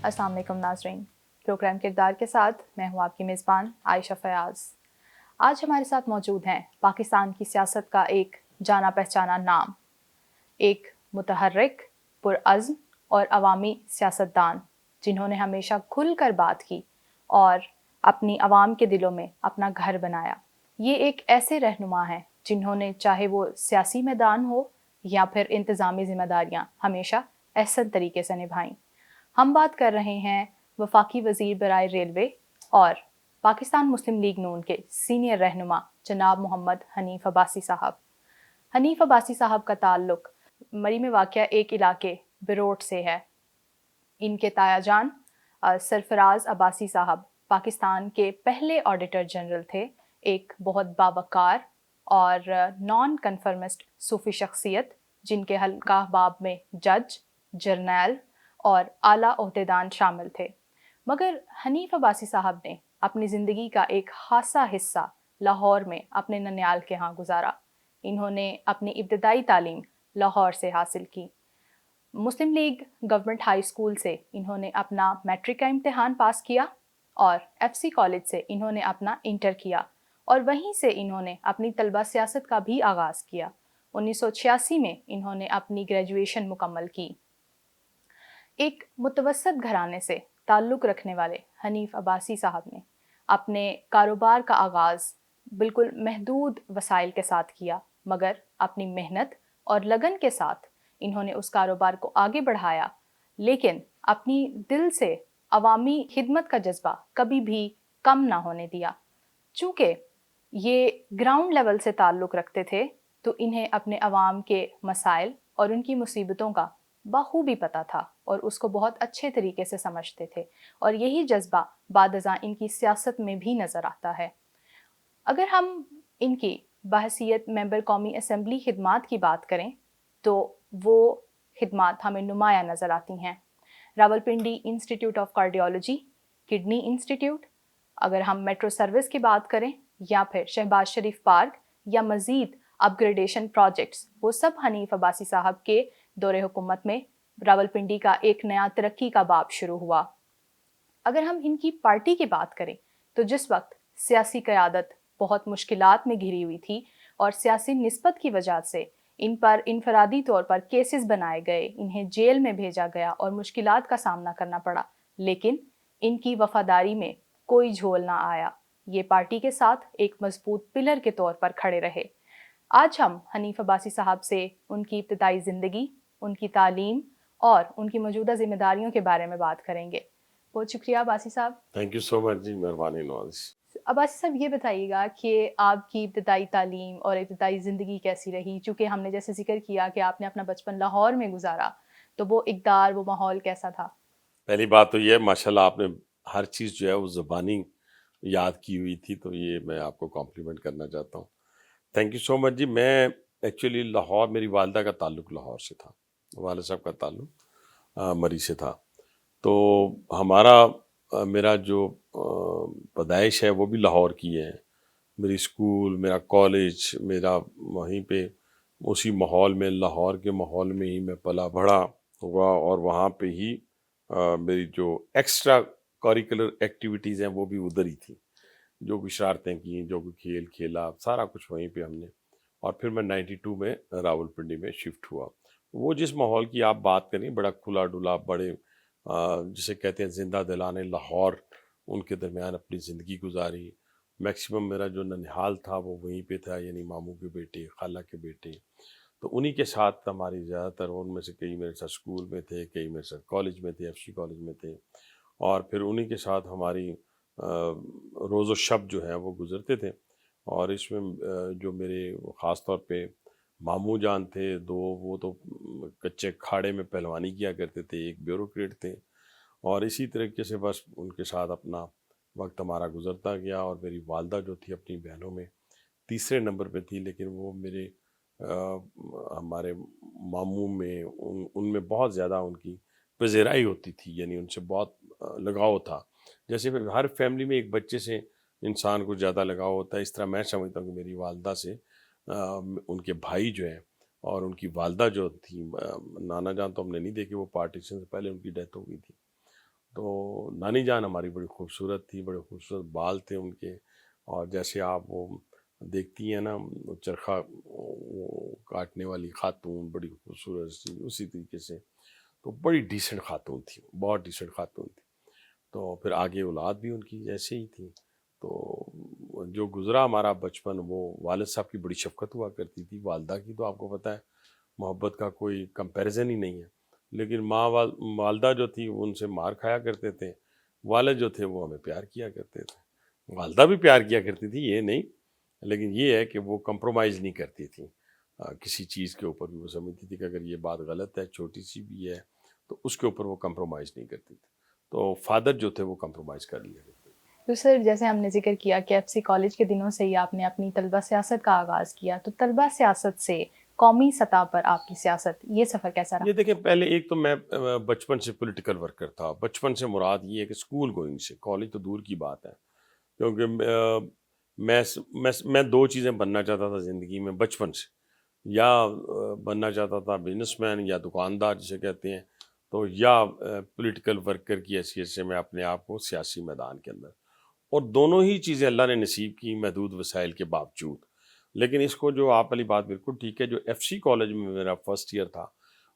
السلام علیکم ناظرین، پروگرام کردار کے ساتھ میں ہوں آپ کی میزبان عائشہ فیاض۔ آج ہمارے ساتھ موجود ہیں پاکستان کی سیاست کا ایک جانا پہچانا نام، ایک متحرک، پرعزم اور عوامی سیاستدان جنہوں نے ہمیشہ کھل کر بات کی اور اپنی عوام کے دلوں میں اپنا گھر بنایا۔ یہ ایک ایسے رہنما ہیں جنہوں نے چاہے وہ سیاسی میدان ہو یا پھر انتظامی ذمہ داریاں ہمیشہ احسن طریقے سے نبھائیں۔ ہم بات کر رہے ہیں وفاقی وزیر برائے ریلوے اور پاکستان مسلم لیگ نون کے سینئر رہنما جناب محمد حنیف عباسی صاحب۔ حنیف عباسی صاحب کا تعلق مری میں واقع ایک علاقے بروٹ سے ہے۔ ان کے تایا جان سرفراز عباسی صاحب پاکستان کے پہلے آڈیٹر جنرل تھے، ایک بہت باوقار اور نان کنفرمسٹ صوفی شخصیت جن کے حلقہ احباب میں جج، جرنیل اور اعلیٰ عہدیدان شامل تھے۔ مگر حنیف عباسی صاحب نے اپنی زندگی کا ایک خاصا حصہ لاہور میں اپنے ننیال کے ہاں گزارا۔ انہوں نے اپنی ابتدائی تعلیم لاہور سے حاصل کی۔ مسلم لیگ گورنمنٹ ہائی اسکول سے انہوں نے اپنا میٹرک کا امتحان پاس کیا اور ایف سی کالج سے انہوں نے اپنا انٹر کیا اور وہیں سے انہوں نے اپنی طلبہ سیاست کا بھی آغاز کیا۔ 1986 میں انہوں نے اپنی گریجویشن مکمل کی۔ ایک متوسط گھرانے سے تعلق رکھنے والے حنیف عباسی صاحب نے اپنے کاروبار کا آغاز بالکل محدود وسائل کے ساتھ کیا، مگر اپنی محنت اور لگن کے ساتھ انہوں نے اس کاروبار کو آگے بڑھایا، لیکن اپنی دل سے عوامی خدمت کا جذبہ کبھی بھی کم نہ ہونے دیا۔ چونکہ یہ گراؤنڈ لیول سے تعلق رکھتے تھے تو انہیں اپنے عوام کے مسائل اور ان کی مصیبتوں کا بخوبی پتہ تھا اور اس کو بہت اچھے طریقے سے سمجھتے تھے، اور یہی جذبہ بعد ازاں ان کی سیاست میں بھی نظر آتا ہے۔ اگر ہم ان کی بحیثیت ممبر قومی اسمبلی خدمات کی بات کریں تو وہ خدمات ہمیں نمایاں نظر آتی ہیں۔ Rawalpindi institute of cardiology, kidney institute, اگر ہم میٹرو سروس کی بات کریں یا پھر شہباز شریف پارک یا مزید اپ گریڈیشن پروجیکٹس، وہ سب حنیف عباسی صاحب کے دور حکومت میں راولپنڈی کا ایک نیا ترقی کا باب شروع ہوا۔ اگر ہم ان کی پارٹی کی بات کریں تو جس وقت سیاسی قیادت بہت مشکلات میں گھری ہوئی تھی اور سیاسی نسبت کی وجہ سے ان پر انفرادی طور پر کیسز بنائے گئے، انہیں جیل میں بھیجا گیا اور مشکلات کا سامنا کرنا پڑا، لیکن ان کی وفاداری میں کوئی جھول نہ آیا۔ یہ پارٹی کے ساتھ ایک مضبوط پلر کے طور پر کھڑے رہے۔ آج ہم حنیف عباسی صاحب سے ان کی ابتدائی زندگی، ان کی تعلیم اور ان کی موجودہ ذمہ داریوں کے بارے میں بات کریں گے۔ بہت شکریہ عباسی صاحب۔ تھینک یو سو مچ جی، مہربانی نواز۔ عباسی صاحب یہ بتائیے گا کہ آپ کی ابتدائی تعلیم اور ابتدائی زندگی کیسی رہی؟ چونکہ ہم نے جیسے ذکر کیا کہ آپ نے اپنا بچپن لاہور میں گزارا، تو وہ اقدار، وہ ماحول کیسا تھا؟ پہلی بات تو یہ ماشاءاللہ آپ نے ہر چیز جو ہے وہ زبانی یاد کی ہوئی تھی، تو یہ میں آپ کو کمپلیمنٹ کرنا چاہتا ہوں۔ تھینک یو سو مچ جی۔ میں ایکچولی لاہور، میری والدہ کا تعلق لاہور سے تھا، والد صاحب کا تعلق مری سے تھا، تو میرا جو پیدائش ہے وہ بھی لاہور کی ہے۔ میری اسکول، میرا کالج، میرا وہیں پہ اسی ماحول میں، لاہور کے ماحول میں ہی میں پلا بڑھا ہوا، اور وہاں پہ ہی میری جو ایکسٹرا کریکولر ایکٹیویٹیز ہیں وہ بھی ادھر ہی تھیں، جو بھی شرارتیں کی، جو بھی کھیل کھیلا، سارا کچھ وہیں پہ ہم نے۔ اور پھر میں 92 میں راولپنڈی میں شفٹ ہوا۔ وہ جس ماحول کی آپ بات کریں، بڑا کھلا ڈلا، بڑے جسے کہتے ہیں زندہ دلانے لاہور، ان کے درمیان اپنی زندگی گزاری۔ میکسیمم میرا جو ننہال تھا وہ وہیں پہ تھا، یعنی ماموں کے بیٹے، خالہ کے بیٹے، تو انہی کے ساتھ ہماری زیادہ تر، ان میں سے کئی میرے ساتھ اسکول میں تھے، کئی میرے ساتھ کالج میں تھے، ایف سی کالج میں تھے، اور پھر انہی کے ساتھ ہماری روز و شب جو ہے وہ گزرتے تھے۔ اور اس میں جو میرے خاص طور پہ ماموں جان تھے دو، وہ تو کچے کھاڑے میں پہلوانی کیا کرتے تھے، ایک بیوروکریٹ تھے، اور اسی طریقے سے بس ان کے ساتھ اپنا وقت ہمارا گزرتا گیا۔ اور میری والدہ جو تھی اپنی بہنوں میں تیسرے نمبر پہ تھی، لیکن وہ میرے ہمارے ماموں میں ان میں بہت زیادہ ان کی پذیرائی ہوتی تھی، یعنی ان سے بہت لگاؤ تھا۔ جیسے ہر فیملی میں ایک بچے سے انسان کو زیادہ لگاؤ ہوتا ہے، اس طرح میں سمجھتا ہوں کہ میری والدہ سے ان کے بھائی جو ہیں اور ان کی والدہ جو تھی، نانا جان تو ہم نے نہیں دیکھے، وہ پارٹیشن سے پہلے ان کی ڈیتھ ہو گئی تھی، تو نانی جان ہماری بڑی خوبصورت تھی، بڑے خوبصورت بال تھے ان کے، اور جیسے آپ وہ دیکھتی ہیں نا چرخہ وہ کاٹنے والی خاتون بڑی خوبصورت سی، اسی طریقے سے تو بڑی ڈیسنٹ خاتون تھی، بہت ڈیسنٹ خاتون تھی. تو پھر آگے اولاد بھی ان کی جیسے ہی تھی. تو جو گزرا ہمارا بچپن وہ والد صاحب کی بڑی شفقت ہوا کرتی تھی، والدہ کی تو آپ کو پتہ ہے محبت کا کوئی کمپیریزن ہی نہیں ہے، لیکن والدہ جو تھی وہ ان سے مار کھایا کرتے تھے، والد جو تھے وہ ہمیں پیار کیا کرتے تھے. والدہ بھی پیار کیا کرتی تھی یہ نہیں، لیکن یہ ہے کہ وہ کمپرومائز نہیں کرتی تھی کسی چیز کے اوپر بھی. وہ سمجھتی تھی کہ اگر یہ بات غلط ہے، چھوٹی سی بھی ہے، تو اس کے اوپر وہ کمپرومائز نہیں کرتی تھی. تو فادر جو تھے وہ کمپرومائز کر لیا کرتے تھے. تو سر جیسے ہم نے ذکر کیا کہ ایف سی کالج کے دنوں سے ہی آپ نے اپنی طلبہ سیاست کا آغاز کیا، تو طلبہ سیاست سے قومی سطح پر آپ کی سیاست، یہ سفر کیسا رہا؟ یہ دیکھیں پہلے ایک تو میں بچپن سے پولیٹیکل ورکر تھا. بچپن سے مراد یہ ہے کہ اسکول گوئنگ سے، کالج تو دور کی بات ہے، کیونکہ میں دو چیزیں بننا چاہتا تھا زندگی میں بچپن سے. یا بننا چاہتا تھا بزنس مین یا دکاندار جسے کہتے ہیں، تو یا پولیٹیکل ورکر کی حیثیت سے میں اپنے آپ کو سیاسی میدان کے اندر، اور دونوں ہی چیزیں اللہ نے نصیب کی محدود وسائل کے باوجود. لیکن اس کو جو آپ والی بات بالکل ٹھیک ہے، جو ایف سی کالج میں میرا فرسٹ ایئر تھا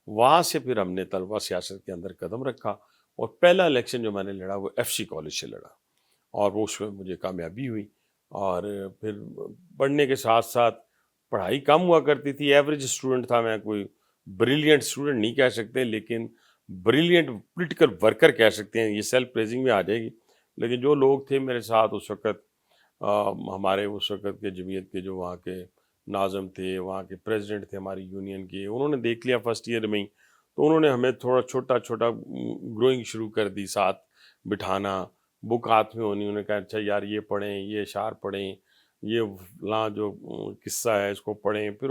وہاں سے پھر ہم نے طلبہ سیاست کے اندر قدم رکھا، اور پہلا الیکشن جو میں نے لڑا وہ ایف سی کالج سے لڑا، اور وہ اس میں مجھے کامیابی ہوئی. اور پھر پڑھنے کے ساتھ ساتھ پڑھائی کم ہوا کرتی تھی، ایوریج اسٹوڈنٹ تھا میں، کوئی بریلینٹ اسٹوڈنٹ نہیں کہہ سکتے، لیکن بریلینٹ پولیٹیکل ورکر کہہ سکتے ہیں. یہ سیلف پریزنگ میں آ جائے گی. لیکن جو لوگ تھے میرے ساتھ اس وقت، ہمارے اس وقت کے جمعیت کے جو وہاں کے ناظم تھے، وہاں کے پریزیڈنٹ تھے ہماری یونین کے، انہوں نے دیکھ لیا فرسٹ ایئر میں ہی، تو انہوں نے ہمیں تھوڑا چھوٹا چھوٹا گروئنگ شروع کر دی، ساتھ بٹھانا، بک ہاتھ میں ہونی. انہوں نے کہا اچھا یار یہ پڑھیں، یہ اشعار پڑھیں، یہ فلاں جو قصہ ہے اس کو پڑھیں. پھر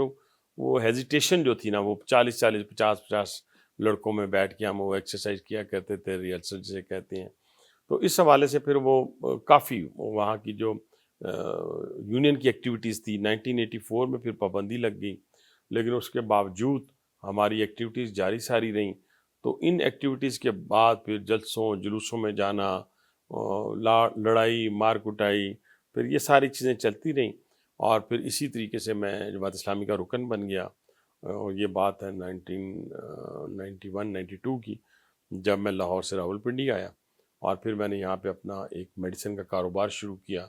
وہ ہیزیٹیشن جو تھی نا، وہ 40 50 لڑکوں میں بیٹھ کے ہم وہ ایکسرسائز کیا کرتے تھے، ریہرسل جسے کہتے ہیں. تو اس حوالے سے پھر وہ کافی وہاں کی جو یونین کی ایکٹیویٹیز تھی 1984 میں پھر پابندی لگ گئی، لیکن اس کے باوجود ہماری ایکٹیویٹیز جاری ساری رہیں. تو ان ایکٹیویٹیز کے بعد پھر جلسوں جلوسوں میں جانا، لڑائی مار کٹائی، پھر یہ ساری چیزیں چلتی رہیں. اور پھر اسی طریقے سے میں جماعت اسلامی کا رکن بن گیا، اور یہ بات ہے 1991-92 کی، جب میں لاہور سے راولپنڈی آیا. اور پھر میں نے یہاں پہ اپنا ایک میڈیسن کا کاروبار شروع کیا،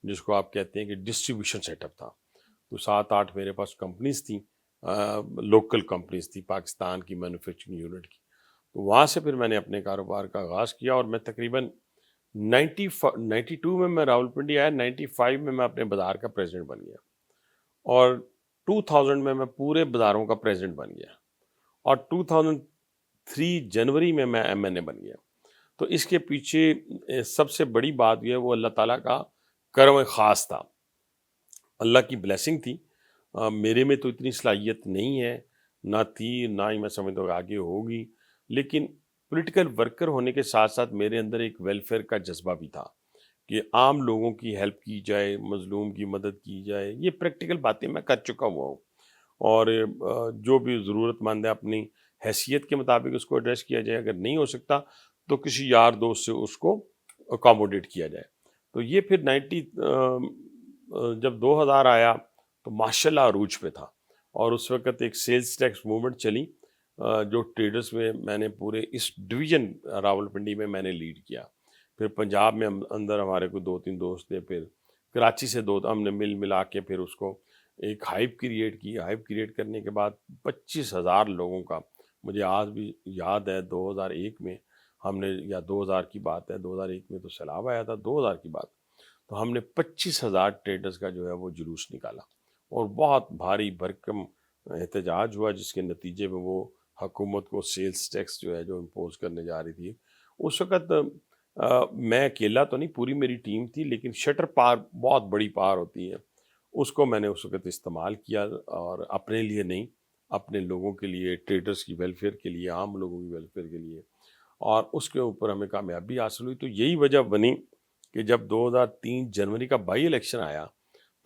جس کو آپ کہتے ہیں کہ ڈسٹریبیوشن سیٹ اپ تھا. تو 7 8 میرے پاس کمپنیز تھیں، لوکل کمپنیز تھی پاکستان کی مینوفیکچرنگ یونٹ کی. تو وہاں سے پھر میں نے اپنے کاروبار کا آغاز کیا، اور میں تقریباً 92 میں راولپنڈی آیا، 95 میں اپنے بازار کا پریزیڈنٹ بن گیا، اور 2000 میں پورے بازاروں کا پریزیڈنٹ بن گیا، اور 2003 جنوری میں ایم این اے بن گیا. تو اس کے پیچھے سب سے بڑی بات یہ ہے وہ اللہ تعالیٰ کا کرم خاص تھا، اللہ کی بلیسنگ تھی. میرے میں تو اتنی صلاحیت نہیں ہے، نہ تھی، نہ ہی میں سمجھتا ہوں آگے ہوگی. لیکن پولیٹیکل ورکر ہونے کے ساتھ ساتھ میرے اندر ایک ویلفیئر کا جذبہ بھی تھا کہ عام لوگوں کی ہیلپ کی جائے، مظلوم کی مدد کی جائے. یہ پریکٹیکل باتیں میں کر چکا ہوا ہوں، اور جو بھی ضرورت مند ہے اپنی حیثیت کے مطابق اس کو ایڈریس کیا جائے، اگر نہیں ہو سکتا تو کسی یار دوست سے اس کو اکاموڈیٹ کیا جائے. تو یہ پھر جب 2000 آیا تو ماشاءاللہ عروج پہ تھا، اور اس وقت ایک سیلز ٹیکس موومنٹ چلی جو ٹریڈرز میں نے پورے اس ڈویژن راولپنڈی میں نے لیڈ کیا. پھر پنجاب میں اندر ہمارے کو 2 3 دوست تھے، پھر کراچی سے 2 ہم نے ملا کے پھر اس کو ایک ہائپ کریٹ کی. ہائپ کریٹ کرنے کے بعد 25,000 لوگوں کا، مجھے آج بھی یاد ہے 2001 میں ہم نے، یا 2000 کی بات ہے، 2001 میں تو سیلاب آیا تھا، 2000 کی بات، تو ہم نے 25,000 ٹریڈرز کا جو ہے وہ جلوس نکالا، اور بہت بھاری بھرکم احتجاج ہوا، جس کے نتیجے میں وہ حکومت کو سیلز ٹیکس جو ہے جو امپوز کرنے جا رہی تھی. اس وقت میں اکیلا تو نہیں، پوری میری ٹیم تھی، لیکن شٹر پار بہت بڑی پار ہوتی ہے، اس کو میں نے اس وقت استعمال کیا، اور اپنے لیے نہیں، اپنے لوگوں کے لیے، ٹریڈرز کی ویلفیئر کے لیے، عام لوگوں کی ویلفیئر کے لیے، اور اس کے اوپر ہمیں کامیابی حاصل ہوئی. تو یہی وجہ بنی کہ جب 2003 جنوری کا بائی الیکشن آیا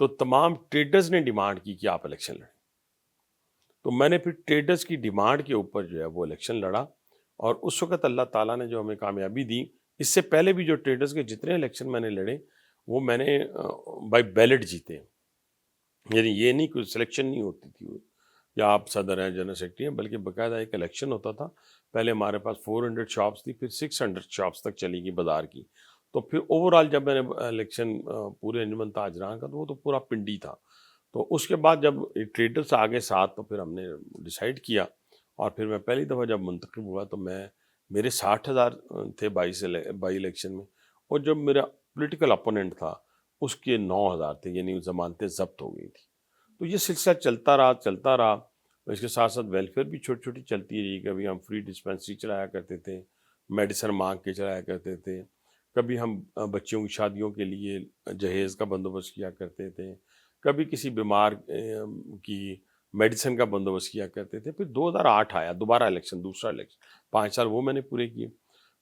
تو تمام ٹریڈرز نے ڈیمانڈ کی کہ آپ الیکشن لڑیں. تو میں نے پھر ٹریڈرز کی ڈیمانڈ کے اوپر جو ہے وہ الیکشن لڑا، اور اس وقت اللہ تعالیٰ نے جو ہمیں کامیابی دی اس سے پہلے بھی جو ٹریڈرز کے جتنے الیکشن میں نے لڑے وہ میں نے بائی بیلٹ جیتے ہیں، یعنی یہ نہیں کوئی سلیکشن نہیں ہوتی تھی یا آپ صدر ہیں جنرل سیکرٹری ہیں، بلکہ باقاعدہ ایک الیکشن ہوتا تھا. پہلے ہمارے پاس 400 شاپس تھی، پھر 600 شاپس تک چلی گئی بازار کی. تو پھر اوور آل جب میں نے الیکشن پورے انجمن تاجران کا، تو وہ تو پورا پنڈی تھا. تو اس کے بعد جب ٹریڈرز آگے ساتھ، تو پھر ہم نے ڈیسائیڈ کیا، اور پھر میں پہلی دفعہ جب منتخب ہوا تو میرے 60,000 تھے بائی الیکشن میں، اور جب میرا پولیٹیکل اپوننٹ تھا اس کے 9,000 تھے، یعنی ضمانتیں ضبط ہو گئی تھی. تو یہ سلسلہ چلتا رہا. اس کے ساتھ ساتھ ویلفیئر بھی چھوٹی چھوٹی چلتی رہی. کبھی ہم فری ڈسپینسری چلایا کرتے تھے، میڈیسن مانگ کے چلایا کرتے تھے. کبھی ہم بچوں کی شادیوں کے لیے جہیز کا بندوبست کیا کرتے تھے. کبھی کسی بیمار کی میڈیسن کا بندوبست کیا کرتے تھے. پھر 2008 آیا، دوبارہ الیکشن، دوسرا الیکشن، 5 سال وہ میں نے پورے کیے.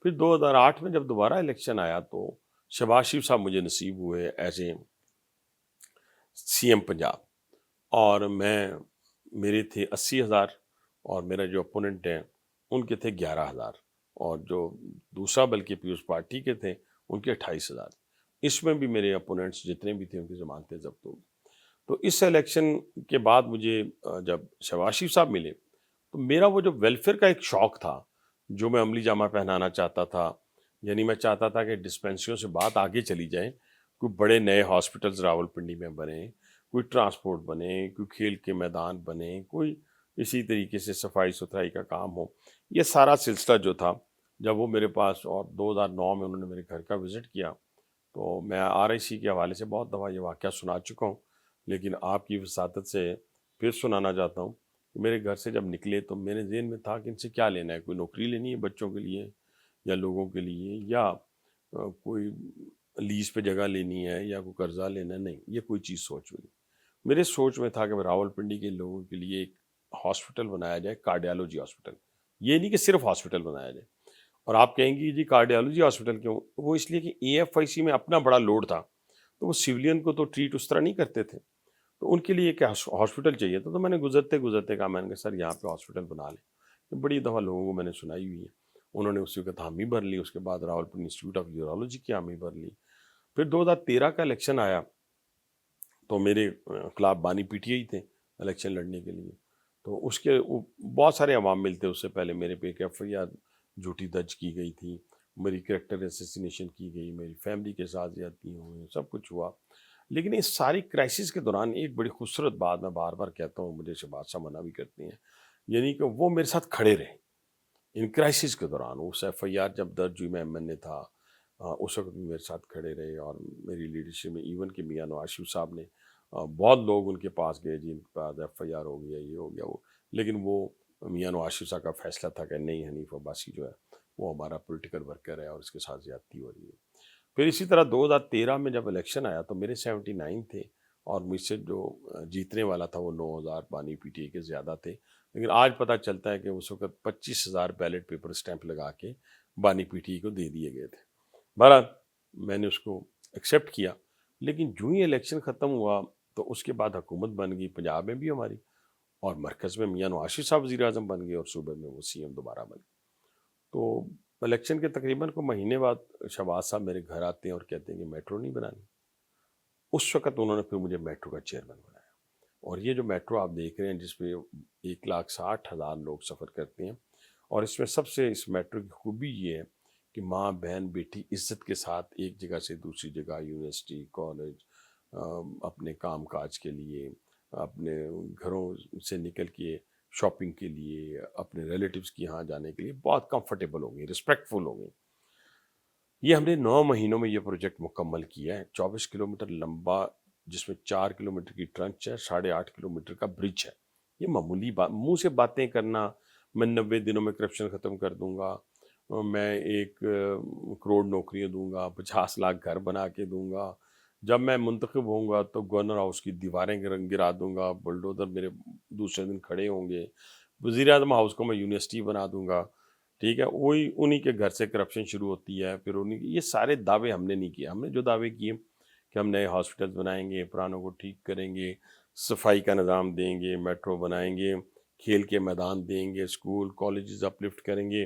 پھر 2008 میں جب دوبارہ الیکشن آیا تو شہباز شریف صاحب مجھے نصیب ہوئے as a C M Punjab, اور میرے تھے 80,000، اور میرا جو اپوننٹ ہیں ان کے تھے 11,000، اور جو دوسرا بلکہ پیپلز پارٹی کے تھے ان کے 28,000. اس میں بھی میرے اپوننٹس جتنے بھی تھے ان کی ضمانتیں ضبط ہو گئی. تو اس الیکشن کے بعد مجھے جب شہباز شریف صاحب ملے تو میرا وہ جو ویلفیئر کا ایک شوق تھا، جو میں عملی جامہ پہنانا چاہتا تھا، یعنی میں چاہتا تھا کہ ڈسپینسریوں سے بات آگے چلی جائیں، کوئی بڑے نئے ہاسپٹلز راول پنڈی میں بنیں، کوئی ٹرانسپورٹ بنے، کوئی کھیل کے میدان بنے، کوئی اسی طریقے سے صفائی ستھرائی کا کام ہو. یہ سارا سلسلہ جو تھا، جب وہ میرے پاس، اور 2009 میں انہوں نے میرے گھر کا وزٹ کیا، تو میں RIC کے حوالے سے بہت دفعہ یہ واقعہ سنا چکا ہوں، لیکن آپ کی وساطت سے پھر سنانا چاہتا ہوں کہ میرے گھر سے جب نکلے تو میرے ذہن میں تھا کہ ان سے کیا لینا ہے، کوئی نوکری لینی ہے بچوں کے لیے یا لوگوں کے لیے، یا کوئی لیز پہ جگہ لینی ہے، یا کوئی قرضہ لینا ہے. نہیں، یہ کوئی چیز سوچ ہوئی. میرے سوچ میں تھا کہ راول پنڈی کے لوگوں کے لیے ایک ہاسپٹل بنایا جائے، کارڈیالوجی ہاسپٹل. یہ نہیں کہ صرف ہاسپٹل بنایا جائے. اور آپ کہیں گے جی کارڈیالوجی ہاسپٹل کیوں؟ وہ اس لیے کہ AFIC میں اپنا بڑا لوڈ تھا، تو وہ سویلین کو تو ٹریٹ اس طرح نہیں کرتے تھے، تو ان کے لیے ایک ہاسپٹل چاہیے تھا. تو میں نے گزرتے کہا، میں نے کہا سر یہاں پہ ہاسپٹل بنا لیں. بڑی دفعہ لوگوں کو میں نے سنائی ہوئی ہے، انہوں نے اس وقت حامی بھر لی. اس کے بعد Rawal Pindi institute of urology کی حامی بھر لی. پھر 2013 کا الیکشن آیا تو میرے خلاف بانی PTI تھے الیکشن لڑنے کے لیے. تو اس کے بہت سارے عوامل تھے. اس سے پہلے میرے پہ ایک FIR جھوٹی درج کی گئی تھی، میری کریکٹر اسیسینیشن کی گئی، میری فیملی کے ساتھ زیادتی ہوئی، سب کچھ ہوا. لیکن اس ساری کرائسس کے دوران ایک بڑی خوبصورت بات میں بار بار کہتا ہوں، مجھے شہباز صاحب منع بھی کرتے ہیں، یعنی کہ وہ میرے ساتھ کھڑے رہے ان کرائسس کے دوران. اس FIR جب درج ہوئی، میں MNA تھا، اس وقت بھی میرے ساتھ کھڑے رہے. اور میری لیڈرشپ میں ایون کہ میاں نواز شریف صاحب نے، بہت لوگ ان کے پاس گئے جن کے پاس FIR ہو گیا، یہ ہو گیا وہ، لیکن وہ میاں نواز شریف صاحب کا فیصلہ تھا کہ نہیں، حنیف عباسی جو ہے وہ ہمارا پولیٹیکل ورکر ہے اور اس کے ساتھ زیادتی ہو رہی ہے. پھر اسی طرح 2013 میں جب الیکشن آیا تو میرے 79 تھے، اور مجھ سے جو جیتنے والا تھا وہ 9,000 بانی PTI کے زیادہ تھے. لیکن آج پتہ چلتا ہے کہ اس وقت 25,000 بیلٹ پیپر اسٹیمپ لگا کے بانی PTI کو دے دیے گئے تھے. بہرحال میں نے اس کو ایکسیپٹ کیا. لیکن جو ہی الیکشن ختم ہوا تو اس کے بعد حکومت بن گئی پنجاب میں بھی ہماری، اور مرکز میں میاں نواز شریف صاحب وزیر اعظم بن گئے، اور صوبے میں وہ CM دوبارہ بن گئے. تو الیکشن کے تقریباً کو مہینے بعد شہباز صاحب میرے گھر آتے ہیں اور کہتے ہیں کہ میٹرو نہیں بنانی. اس وقت انہوں نے پھر مجھے میٹرو کا چیئرمین بنایا. اور یہ جو میٹرو آپ دیکھ رہے ہیں جس پہ 1,60,000 لوگ سفر کرتے ہیں، اور اس میں سب سے اس میٹرو کی خوبی یہ ہے کہ ماں بہن بیٹی عزت کے ساتھ ایک جگہ سے دوسری جگہ، یونیورسٹی، کالج، اپنے کام کاج کے لیے، اپنے گھروں سے نکل کے شاپنگ کے لیے، اپنے ریلیٹیوز کی یہاں جانے کے لیے بہت کمفرٹیبل ہو گئی، رسپیکٹفل ہو گئی. یہ ہم نے 9 مہینوں میں یہ پروجیکٹ مکمل کیا ہے. 24 کلومیٹر لمبا، جس میں 4 کلومیٹر کی ٹرنچ ہے، 8.5 کلومیٹر کا برج ہے. یہ معمولی بات، منہ سے باتیں کرنا میں 90 دنوں میں کرپشن ختم کر دوں گا، میں 1 کروڑ نوکریاں دوں گا، 50 لاکھ گھر بنا کے دوں گا، جب میں منتخب ہوں گا تو گورنر ہاؤس کی دیواریں گرا دوں گا، بلڈوزر میرے دوسرے دن کھڑے ہوں گے، وزیر اعظم ہاؤس کو میں یونیورسٹی بنا دوں گا. ٹھیک ہے، وہی انہی کے گھر سے کرپشن شروع ہوتی ہے. پھر یہ سارے دعوے ہم نے نہیں کیے. ہم نے جو دعوے کیے کہ ہم نئے ہاسپٹل بنائیں گے، پرانوں کو ٹھیک کریں گے، صفائی کا نظام دیں گے، میٹرو بنائیں گے، کھیل کے میدان دیں گے، اسکول کالجز اپ لفٹ کریں گے،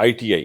ITI,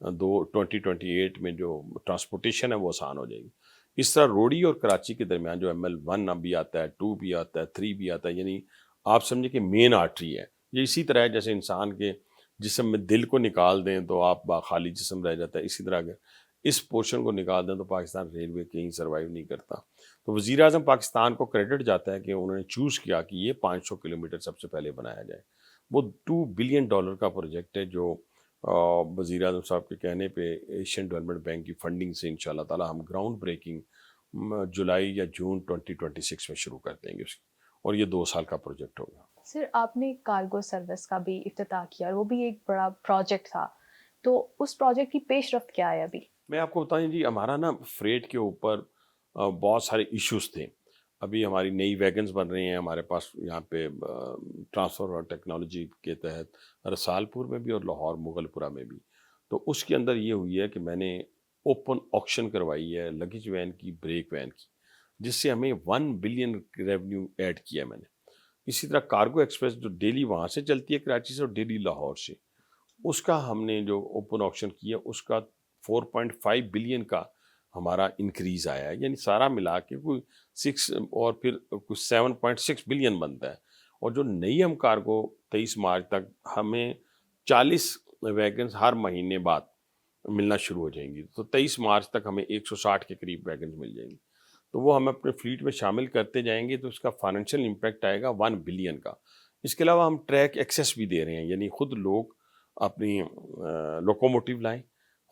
2028 میں جو ٹرانسپورٹیشن ہے وہ آسان ہو جائے گی. اس طرح روڑی اور کراچی کے درمیان جو ML1 بھی آتا ہے، 2 بھی آتا ہے، 3 بھی آتا ہے، یعنی آپ سمجھیں کہ مین آرٹری ہے. یہ اسی طرح ہے جیسے انسان کے جسم میں دل کو نکال دیں تو آپ خالی جسم رہ جاتا ہے، اسی طرح اگر اس پورشن کو نکال دیں تو پاکستان ریلوے کہیں سروائیو نہیں کرتا. تو وزیر اعظم پاکستان کو کریڈٹ جاتا ہے کہ انہوں نے چوز کیا کہ یہ 500 کلومیٹر سب سے پہلے بنایا جائے. وہ $2 بلین کا پروجیکٹ ہے جو وزیر اعظم صاحب کے کہنے پہ ایشین ڈیولپمنٹ بینک کی فنڈنگ سے انشاءاللہ تعالی ہم گراؤنڈ بریکنگ جولائی یا جون 2026 میں شروع کر دیں گے اس کی، اور یہ 2 سال کا پروجیکٹ ہوگا. سر آپ نے کارگو سروس کا بھی افتتاح کیا اور وہ بھی ایک بڑا پروجیکٹ تھا، تو اس پروجیکٹ کی پیش رفت کیا ہے ابھی؟ میں آپ کو بتائیں جی، ہمارا نا فریٹ کے اوپر بہت سارے ایشوز تھے. ابھی ہماری نئی ویگنز بن رہی ہیں ہمارے پاس یہاں پہ ٹرانسفر اور ٹیکنالوجی کے تحت رسال پور میں بھی اور لاہور مغل پورہ میں بھی. تو اس کے اندر یہ ہوئی ہے کہ میں نے اوپن آکشن کروائی ہے لگیج وین کی، بریک وین کی، جس سے ہمیں 1 بلین ریونیو ایڈ کیا ہے میں نے. اسی طرح کارگو ایکسپریس جو ڈیلی وہاں سے چلتی ہے کراچی سے اور ڈیلی لاہور سے، اس کا ہم نے جو اوپن آکشن کیا اس کا 4.5 بلین کا ہمارا انکریز آیا ہے. یعنی سارا ملا کے کوئی 6 اور پھر کچھ 7.6 بلین بنتا ہے. اور جو نئی ہم کارگو 23 مارچ تک ہمیں 40 ویگنز ہر مہینے بعد ملنا شروع ہو جائیں گی. تو 23 مارچ تک ہمیں 160 کے قریب ویگنز مل جائیں گی. تو وہ ہم اپنے فلیٹ میں شامل کرتے جائیں گے تو اس کا فائنینشیل امپیکٹ آئے گا 1 بلین کا. اس کے علاوہ ہم ٹریک ایکسیس بھی دے رہے ہیں، یعنی خود لوگ اپنی لوکوموٹیو لائیں،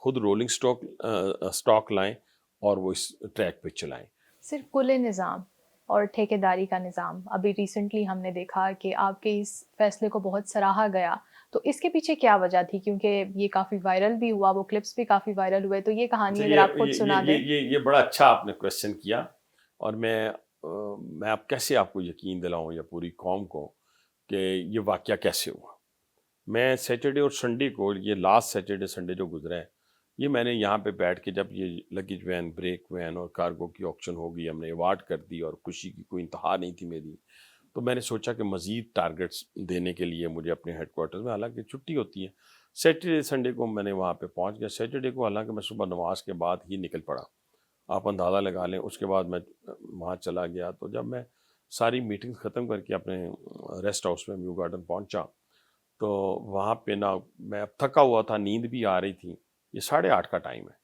خود رولنگ سٹاک لائیں اور وہ اس ٹریک پہ چلائیں. صرف کل نظام اور ٹھیکیداری کا نظام، ابھی ریسنٹلی ہم نے دیکھا کہ آپ کے اس فیصلے کو بہت سراہا گیا، تو اس کے پیچھے کیا وجہ تھی؟ کیونکہ یہ کافی وائرل بھی ہوا، وہ کلپس بھی کافی وائرل ہوئے، تو یہ کہانی اگر آپ خود سنا دیں. یہ بڑا اچھا آپ نے کویسچن کیا، اور میں اب کیسے آپ کو یقین دلاؤں یا پوری قوم کو کہ یہ واقعہ کیسے ہوا. میں سیٹرڈے اور سنڈے کو، یہ لاسٹ سیٹرڈے سنڈے جو گزرا ہے، یہ میں نے یہاں پہ بیٹھ کے جب یہ لگیج وین، بریک وین اور کارگو کی آکشن ہو گئی، ہم نے ایوارڈ کر دی اور خوشی کی کوئی انتہا نہیں تھی میری. تو میں نے سوچا کہ مزید ٹارگٹس دینے کے لیے مجھے اپنے ہیڈ کوارٹرز میں، حالانکہ چھٹی ہوتی ہے، سیٹرڈے سنڈے کو میں نے وہاں پہ پہنچ گیا. سیٹرڈے کو حالانکہ میں صبح نماز کے بعد ہی نکل پڑا، آپ اندازہ لگا لیں. اس کے بعد میں وہاں چلا گیا، تو جب میں ساری میٹنگ ختم کر کے اپنے ریسٹ ہاؤس میں، میو گارڈن پہنچا، تو وہاں پہ نا میں اب تھکا ہوا تھا، نیند بھی آ رہی تھی. یہ 8:30 کا ٹائم ہے،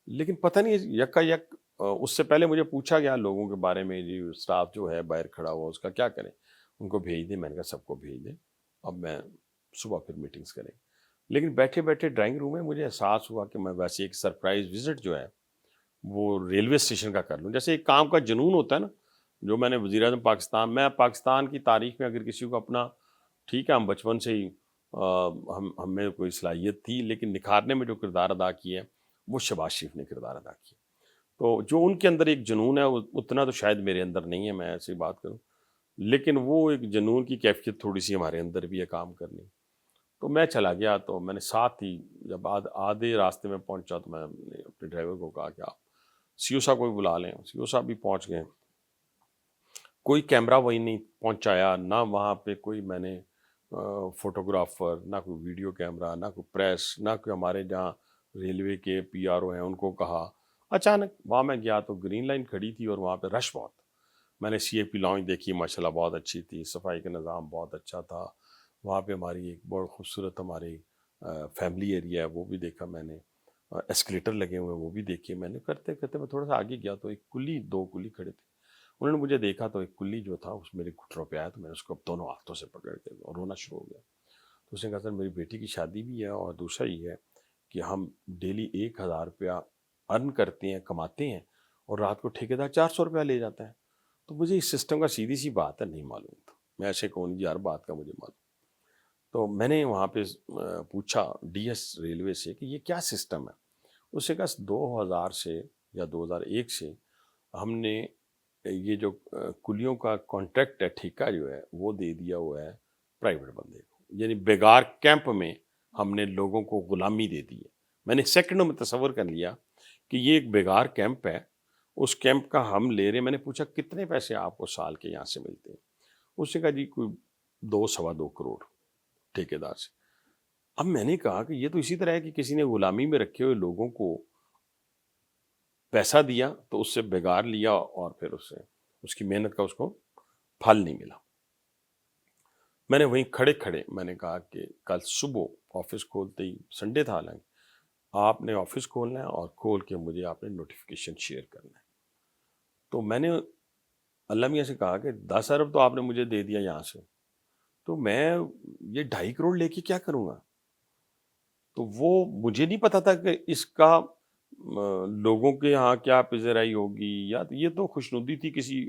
لیکن پتہ نہیں یکا یک اس سے پہلے مجھے پوچھا گیا لوگوں کے بارے میں، جی اسٹاف جو ہے باہر کھڑا ہوا اس کا کیا کریں، ان کو بھیج دیں. میں نے کہا سب کو بھیج دیں، اب میں صبح پھر میٹنگز کریں. لیکن بیٹھے بیٹھے ڈرائنگ روم میں مجھے احساس ہوا کہ میں ویسے ایک سرپرائز وزٹ جو ہے وہ ریلوے اسٹیشن کا کر لوں. جیسے ایک کام کا جنون ہوتا ہے نا، جو میں نے وزیر اعظم پاکستان، میں پاکستان کی تاریخ میں اگر کسی کو اپنا، ٹھیک ہے ہم بچپن سے ہی ہم میں کوئی صلاحیت تھی، لیکن نکھارنے میں جو کردار ادا کیا ہے وہ شہباز شریف نے کردار ادا کیا. تو جو ان کے اندر ایک جنون ہے اتنا تو شاید میرے اندر نہیں ہے، میں ایسی بات کروں، لیکن وہ ایک جنون کی کیفیت تھوڑی سی ہمارے اندر بھی ہے کام کرنی. تو میں چلا گیا، تو میں نے ساتھ ہی جب آدھے راستے میں پہنچا تو میں نے اپنے ڈرائیور کو کہا کہ آپ سی او صاحب کو بھی بلا لیں. سی او صاحب بھی پہنچ گئے. کوئی کیمرہ وہی نہیں پہنچایا، نہ وہاں پہ کوئی میں نے فوٹوگرافر، نہ کوئی ویڈیو کیمرہ، نہ کوئی پریس، نہ کوئی ہمارے جہاں ریلوے کے پی آر او ہیں ان کو کہا. اچانک وہاں میں گیا تو گرین لائن کھڑی تھی اور وہاں پہ رش بہت. میں نے سی اے پی لانچ دیکھی، ماشاءاللہ بہت اچھی تھی، صفائی کا نظام بہت اچھا تھا. وہاں پہ ہماری ایک بہت خوبصورت ہماری فیملی ایریا ہے وہ بھی دیکھا میں نے، ایسکلیٹر لگے ہوئے وہ بھی دیکھے میں نے. کرتے کرتے میں تھوڑا سا آگے گیا تو ایک کلی، 2 کلی کھڑے تھے. انہوں نے مجھے دیکھا تو ایک کلی جو تھا اس میرے گھٹنوں پہ آیا، تو میں نے اس کو دونوں ہاتھوں سے پکڑ کے اور رونا شروع ہو گیا. تو اس نے کہا سر میری بیٹی کی شادی بھی ہے، اور دوسرا یہ ہے کہ ہم ڈیلی 1000 روپیہ ارن کرتے ہیں، کماتے ہیں، اور رات کو ٹھیکیدار 400 روپیہ لے جاتا ہے. تو مجھے اس سسٹم کا سیدھی سی بات ہے نہیں معلوم تھا. میں ایسے کون جی ہر بات کا مجھے معلوم. تو میں نے وہاں پہ پوچھا ڈی ایس ریلوے سے کہ یہ کیا سسٹم ہے. اس سے کہا 2000 سے یا 2001 سے ہم نے یہ جو کلیوں کا کانٹریکٹ ہے، ٹھیکہ جو ہے وہ دے دیا ہوا ہے پرائیویٹ بندے کو. یعنی بیگار کیمپ میں ہم نے لوگوں کو غلامی دے دی ہے. میں نے سیکنڈوں میں تصور کر لیا کہ یہ ایک بیگار کیمپ ہے، اس کیمپ کا ہم لے رہے ہیں. میں نے پوچھا کتنے پیسے آپ کو سال کے یہاں سے ملتے ہیں. اس نے کہا جی کوئی 2 سوا 2 کروڑ ٹھیکیدار سے. اب میں نے کہا کہ یہ تو اسی طرح ہے کہ کسی نے غلامی میں رکھے ہوئے لوگوں کو پیسہ دیا تو اس سے بگاڑ لیا اور پھر اس کی محنت کا اس کو پھل نہیں ملا. میں نے وہیں کھڑے کھڑے میں نے کہا کہ کل صبح آفس کھولتے ہی، سنڈے تھا حالانکہ، آپ نے آفس کھولنا ہے اور کھول کے مجھے آپ نے نوٹیفیکیشن شیئر کرنا ہے. تو میں نے اللہ میاں سے کہا کہ 10 ارب تو آپ نے مجھے دے دیا یہاں سے، تو میں یہ 2.5 کروڑ لے کے کیا کروں گا؟ تو وہ مجھے نہیں پتا تھا کہ اس کا لوگوں کے یہاں کیا پذیرائی ہوگی، یا یہ تو خوشنودی تھی کسی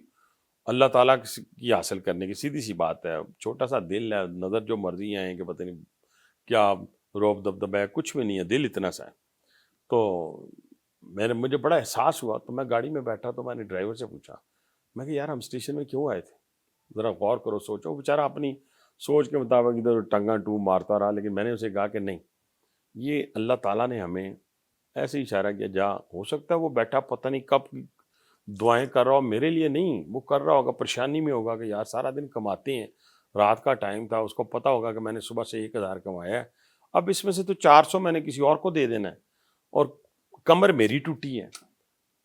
اللہ تعالیٰ کی حاصل کرنے کی. سیدھی سی بات ہے، چھوٹا سا دل ہے، نظر جو مرضی آئیں کہ پتہ نہیں کیا روب دبدبہ ہے، کچھ بھی نہیں ہے، دل اتنا سا ہے. تو مجھے بڑا احساس ہوا، تو میں گاڑی میں بیٹھا تو میں نے ڈرائیور سے پوچھا، میں کہ یار ہم اسٹیشن میں کیوں آئے تھے؟ ذرا غور کرو، سوچو. وہ بیچارہ اپنی سوچ کے مطابق ادھر ٹنگا ٹو مارتا رہا، لیکن میں نے اسے کہا کہ نہیں، یہ اللہ تعالیٰ نے ہمیں ایسے اشارہ کیا، جا ہو سکتا ہے وہ بیٹھا پتہ نہیں کب دعائیں کر رہا ہو، میرے لیے نہیں، وہ کر رہا ہوگا پریشانی میں ہوگا کہ یار سارا دن کماتے ہیں، رات کا ٹائم تھا، اس کو پتہ ہوگا کہ میں نے صبح سے 1,000 کمایا ہے، اب اس میں سے تو 400 میں نے کسی اور کو دے دینا ہے، اور کمر میری ٹوٹی ہے.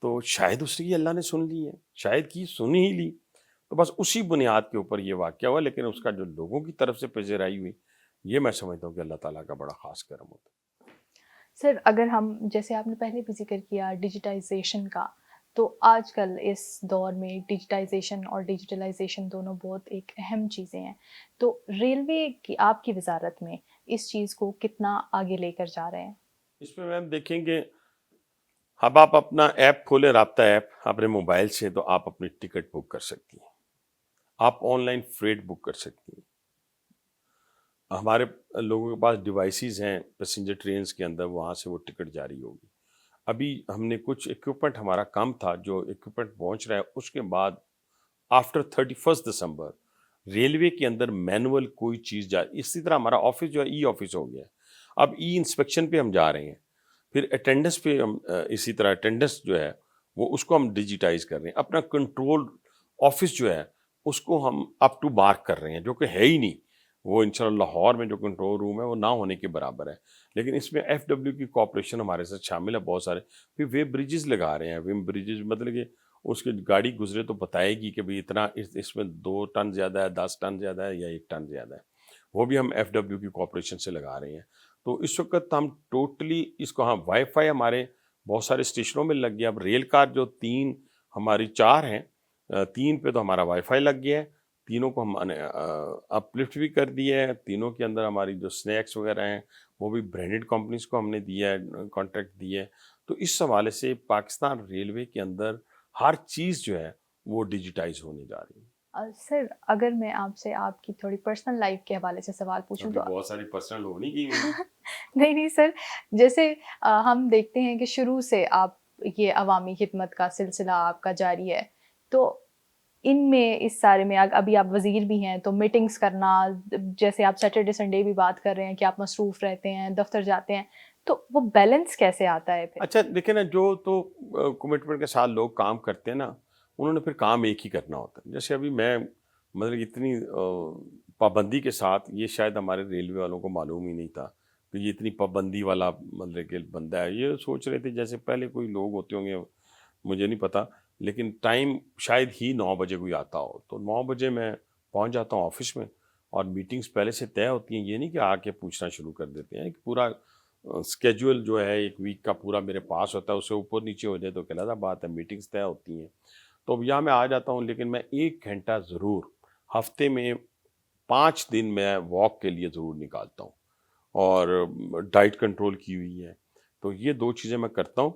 تو شاید اس کی اللہ نے سن لی ہے، شاید کی سن ہی لی. تو بس اسی بنیاد کے اوپر یہ واقعہ ہوا، لیکن اس کا جو لوگوں کی طرف سے پذیرائی ہوئی، یہ میں سمجھتا ہوں کہ اللہ تعالیٰ کا بڑا خاص کرم ہوتا ہے. سر اگر ہم، جیسے آپ نے پہلے بھی ذکر کیا ڈیجیٹائزیشن کا، تو آج کل اس دور میں ڈیجیٹائزیشن اور ڈیجیٹلائزیشن دونوں بہت ایک اہم چیزیں ہیں. تو ریلوے کی آپ کی وزارت میں اس چیز کو کتنا آگے لے کر جا رہے ہیں؟ اس میں میم دیکھیں گے، اب آپ اپنا ایپ کھولیں، رابطہ ایپ اپنے موبائل سے، تو آپ اپنی ٹکٹ بک کر سکتی ہیں، آپ آن لائن فریٹ بک کر سکتی ہیں. ہمارے لوگوں کے پاس ڈیوائسیز ہیں پیسنجر ٹرینز کے اندر، وہاں سے وہ ٹکٹ جاری ہوگی. ابھی ہم نے کچھ ایکوپمنٹ ہمارا کم تھا، جو ایکوپمنٹ پہنچ رہا ہے، اس کے بعد آفٹر 31 دسمبر ریلوے کے اندر مینول کوئی چیز جاری. اسی طرح ہمارا آفس جو ہے ای آفس ہو گیا ہے، اب ای انسپیکشن پہ ہم جا رہے ہیں، پھر اٹینڈنس پہ ہم اسی طرح اٹینڈنس جو ہے وہ اس کو ہم ڈیجیٹائز کر رہے ہیں. اپنا کنٹرول آفس جو ہے اس کو ہم اپ ٹو مارک کر رہے ہیں، جو کہ ہے ہی نہیں. وہ انشاءاللہ لاہور میں جو کنٹرول روم ہے وہ نہ ہونے کے برابر ہے، لیکن اس میں ایف ڈبلیو کی کوآپریشن ہمارے ساتھ شامل ہے بہت سارے. پھر ویب بریجز لگا رہے ہیں. ویب بریجز مطلب کہ اس کی گاڑی گزرے تو بتائے گی کہ بھئی اتنا اس میں 2 ٹن زیادہ ہے، 10 ٹن زیادہ ہے یا 1 ٹن زیادہ ہے. وہ بھی ہم ایف ڈبلیو کی کوآپریشن سے لگا رہے ہیں. تو اس وقت ہم ٹوٹلی اس کو، ہاں وائی فائی ہمارے بہت سارے اسٹیشنوں میں لگ گیا. اب ریل کار جو 3 ہماری 4 ہیں، 3 پہ تو ہمارا وائی فائی لگ گیا ہے، تینوں کو ہم اپ لفٹ بھی کر دیا ہے. تینوں کے اندر ہماری جو سنیکس وغیرہ ہیں وہ بھی برانڈڈ کمپنیز کو ہم نے دیا ہے، کانٹریکٹ دیا ہے. تو اس حوالے سے پاکستان ریلوے کے اندر ہر چیز جو ہے وہ ڈیجیٹائز ہونے جا رہی ہے. سر اگر میں آپ سے آپ کی تھوڑی پرسنل لائف کے حوالے سے سوال پوچھوں تو بہت ساری پرسنل ہونی کی نہیں سر، جیسے ہم دیکھتے ہیں کہ شروع سے آپ یہ عوامی خدمت کا سلسلہ آپ کا جاری ہے، تو ان میں اس سارے میں ابھی آپ وزیر بھی ہیں، تو میٹنگز کرنا، جیسے آپ سیٹرڈے سنڈے بھی بات کر رہے ہیں کہ آپ مصروف رہتے ہیں، دفتر جاتے ہیں، تو وہ بیلنس کیسے آتا ہے پھر؟ اچھا دیکھیں نا، جو تو کمٹمنٹ کے ساتھ لوگ کام کرتے ہیں نا، انہوں نے پھر کام ایک ہی کرنا ہوتا ہے. جیسے ابھی میں مطلب اتنی پابندی کے ساتھ، یہ شاید ہمارے ریلوے والوں کو معلوم ہی نہیں تھا کہ یہ اتنی پابندی والا مطلب کہ بندہ ہے. یہ سوچ رہے تھے جیسے پہلے کوئی لوگ ہوتے ہوں گے، مجھے نہیں پتا، لیکن ٹائم شاید ہی 9 بجے کوئی آتا ہو، تو 9 بجے میں پہنچ جاتا ہوں آفس میں، اور میٹنگز پہلے سے طے ہوتی ہیں. یہ نہیں کہ آ کے پوچھنا شروع کر دیتے ہیں. ایک پورا اسکیجول جو ہے ایک ویک کا پورا میرے پاس ہوتا ہے، اس سے اوپر نیچے ہو جائے تو علیحدہ بات ہے، میٹنگز طے ہوتی ہیں. تو اب یہاں میں آ جاتا ہوں، لیکن میں 1 گھنٹہ ضرور ہفتے میں 5 دن میں واک کے لیے ضرور نکالتا ہوں، اور ڈائٹ کنٹرول کی ہوئی ہے. تو یہ 2 چیزیں میں کرتا ہوں.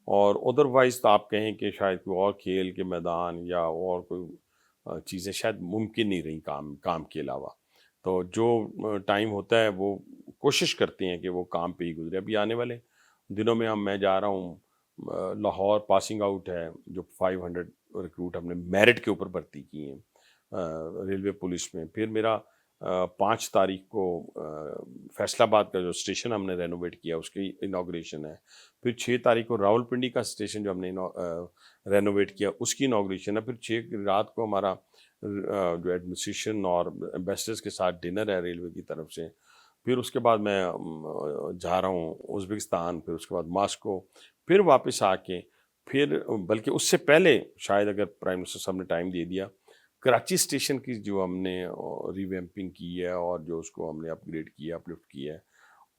اور ادروائز تو آپ کہیں کہ شاید کوئی اور کھیل کے میدان یا اور کوئی چیزیں شاید ممکن نہیں رہیں کام کے علاوہ. تو جو ٹائم ہوتا ہے وہ کوشش کرتے ہیں کہ وہ کام پہ ہی گزرے. ابھی آنے والے دنوں میں میں جا رہا ہوں لاہور، پاسنگ آؤٹ ہے، جو 500 ریکروٹ ہم نے میرٹ کے اوپر بھرتی کی ہیں ریلوے پولیس میں. پھر میرا 5 تاریخ کو فیصل آباد کا جو اسٹیشن ہم نے رینوویٹ کیا اس کی انوگریشن ہے. پھر 6 تاریخ کو راول پنڈی کا اسٹیشن جو ہم نے رینوویٹ کیا اس کی انوگریشن ہے. پھر 6 کی رات کو ہمارا جو ایڈمنسٹریشن اور ایمبیسڈرز کے ساتھ ڈنر ہے ریلوے کی طرف سے. پھر اس کے بعد میں جا رہا ہوں ازبکستان، پھر اس کے بعد ماسکو، پھر واپس آ کے پھر بلکہ اس سے پہلے شاید اگر پرائم منسٹر صاحب نے ٹائم دے دیا، کراچی اسٹیشن کی جو ہم نے ریویمپنگ کی ہے اور جو اس کو ہم نے اپ گریڈ کیا، اپ لفٹ کیا ہے،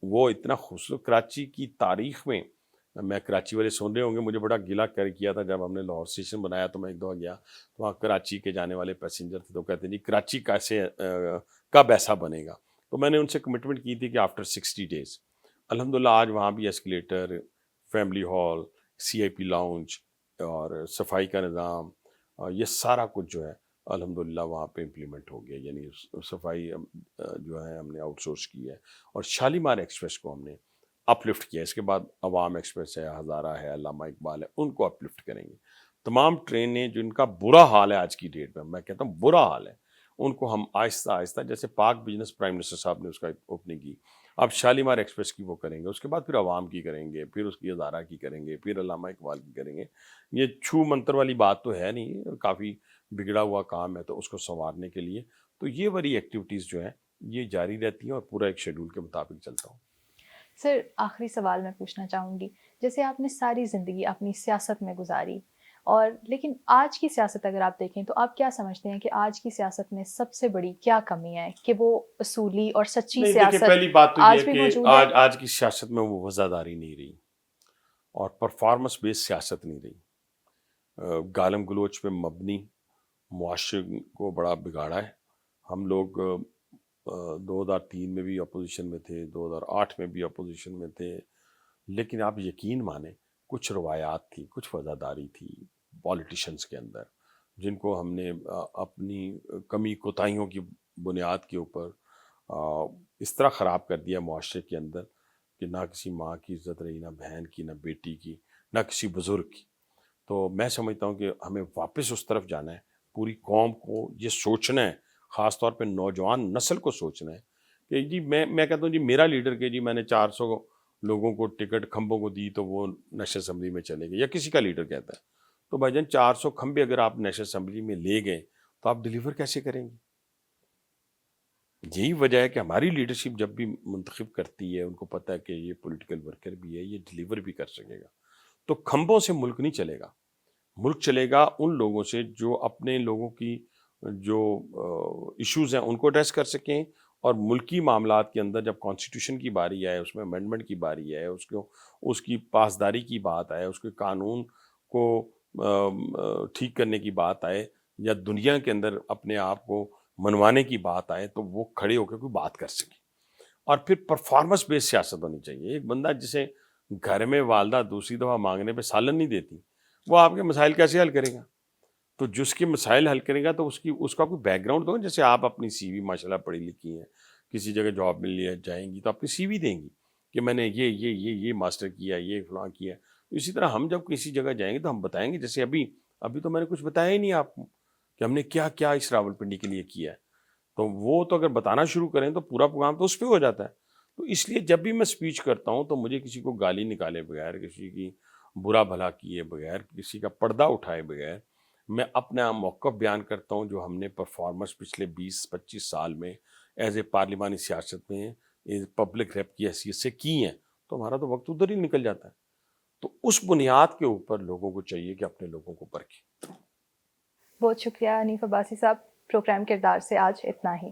وہ اتنا خوبصورت کراچی کی تاریخ میں کراچی والے سن رہے ہوں گے، مجھے بڑا گلا کیا تھا جب ہم نے لاہور اسٹیشن بنایا تو میں ایک دفعہ گیا تو وہاں کراچی کے جانے والے پیسنجر تھے تو کہتے ہیں جی کراچی کیسے کب ایسا بنے گا؟ تو میں نے ان سے کمٹمنٹ کی تھی کہ آفٹر 60 days۔ الحمدللہ آج وہاں بھی ایسکلیٹر، فیملی ہال، سی آئی پی لاؤنج اور صفائی کا نظام، یہ سارا کچھ جو ہے الحمدللہ وہاں پہ امپلیمنٹ ہو گیا، یعنی صفائی جو ہے ہم نے آؤٹ سورس کی ہے، اور شالیمار ایکسپریس کو ہم نے اپ لفٹ کیا۔ اس کے بعد عوام ایکسپریس ہے، ہزارہ ہے، علامہ اقبال ہے، ان کو اپ لفٹ کریں گے۔ تمام ٹرینیں جن کا برا حال ہے آج کی ڈیٹ میں کہتا ہوں برا حال ہے، ان کو ہم آہستہ آہستہ، جیسے پاک بزنس پرائم منسٹر صاحب نے اس کا اوپننگ کی، اب شالیمار ایکسپریس کی وہ کریں گے، اس کے بعد پھر عوام کی کریں گے، پھر اس کی ہزارہ کی کریں گے، پھر علامہ اقبال کی کریں گے۔ یہ چھو منتر والی بات تو ہے نہیں، کافی بگڑا ہوا کام ہے، تو اس کو سنوارنے کے لیے تو یہ والی ایکٹیویٹیز جو ہیں یہ جاری رہتی ہیں اور پورا ایک شیڈول کے مطابق چلتا ہوں۔ سر آخری سوال میں پوچھنا چاہوں گی، جیسے آپ نے ساری زندگی اپنی سیاست میں گزاری، اور لیکن آج کی سیاست اگر آپ دیکھیں تو آپ کیا سمجھتے ہیں کہ آج کی سیاست میں سب سے بڑی کیا کمی ہے کہ وہ اصولی اور سچی نہیں دیکھیں، سیاست پہلی بات تو یہ آج ہے بھی کہ موجود ہے؟ آج کی سیاست میں وہ وفاداری نہیں رہی اور پرفارمنس بیس سیاست نہیں رہی، گالم گلوچ پہ مبنی معاشرے کو بڑا بگاڑا ہے۔ ہم لوگ 2003 میں بھی اپوزیشن میں تھے، 2008 میں بھی اپوزیشن میں تھے، لیکن آپ یقین مانیں کچھ روایات تھی، کچھ وفاداری تھی پولیٹیشنز کے اندر، جن کو ہم نے اپنی کمی کوتاہیوں کی بنیاد کے اوپر اس طرح خراب کر دیا معاشرے کے اندر کہ نہ کسی ماں کی عزت رہی، نہ بہن کی، نہ بیٹی کی، نہ کسی بزرگ کی۔ تو میں سمجھتا ہوں کہ ہمیں واپس اس طرف جانا ہے، پوری قوم کو یہ سوچنا ہے، خاص طور پہ نوجوان نسل کو سوچنا ہے کہ جی میں کہتا ہوں جی میرا لیڈر کہ جی میں نے 400 لوگوں کو ٹکٹ کھمبوں کو دی تو وہ نیشنل اسمبلی میں چلے گئے، یا کسی کا لیڈر کہتا ہے، تو بھائی جان 400 کھمبے اگر آپ نیشنل اسمبلی میں لے گئے تو آپ ڈیلیور کیسے کریں گے؟ یہی وجہ ہے کہ ہماری لیڈرشپ جب بھی منتخب کرتی ہے ان کو پتہ ہے کہ یہ پولیٹیکل ورکر بھی ہے، یہ ڈیلیور بھی کر سکے گا۔ تو کھمبوں سے ملک نہیں چلے گا، ملک چلے گا ان لوگوں سے جو اپنے لوگوں کی جو ایشوز ہیں ان کو ایڈریس کر سکیں، اور ملکی معاملات کے اندر جب کانسٹیٹیوشن کی باری آئے، اس میں امینڈمنٹ کی باری آئے، اس کی پاسداری کی بات آئے، اس کے قانون کو ٹھیک کرنے کی بات آئے، یا دنیا کے اندر اپنے آپ کو منوانے کی بات آئے، تو وہ کھڑے ہو کے کوئی بات کر سکے۔ اور پھر پرفارمنس بیس سیاست ہونی چاہیے۔ ایک بندہ جسے گھر میں والدہ دوسری دفعہ مانگنے پہ سالن نہیں دیتی، وہ آپ کے مسائل کیسے حل کرے گا؟ تو جس کے مسائل حل کرے گا تو اس کا کوئی بیک گراؤنڈ تو ہے، جیسے آپ اپنی سی وی ماشاء اللہ پڑھی لکھی ہیں، کسی جگہ جاب مل لیا جائیں گی تو اپنی سی وی دیں گی کہ میں نے یہ ماسٹر کیا، یہ فلاں کیا۔ اسی طرح ہم جب کسی جگہ جائیں گے تو ہم بتائیں گے، جیسے ابھی تو میں نے کچھ بتایا ہی نہیں آپ کو کہ ہم نے کیا کیا اس راولپنڈی کے لیے کیا ہے، تو وہ تو اگر بتانا شروع کریں تو پورا پروگرام تو اس پہ ہو جاتا ہے۔ تو اس لیے جب بھی میں سپیچ کرتا ہوں تو مجھے کسی کو گالی نکالے بغیر، کسی کی برا بھلا کیے بغیر، کسی کا پردہ اٹھائے بغیر میں اپنا موقف بیان کرتا ہوں جو ہم نے پرفارمنس پچھلے 20-25 سال میں ایز اے پارلیمانی سیاست میں پبلک ریپ کی حیثیت سے کی ہیں، تو ہمارا تو وقت ادھر ہی نکل جاتا ہے۔ تو اس بنیاد کے اوپر لوگوں کو چاہیے کہ اپنے لوگوں کو پرکھیں۔ بہت شکریہ حنیف عباسی صاحب، پروگرام کردار سے آج اتنا ہی۔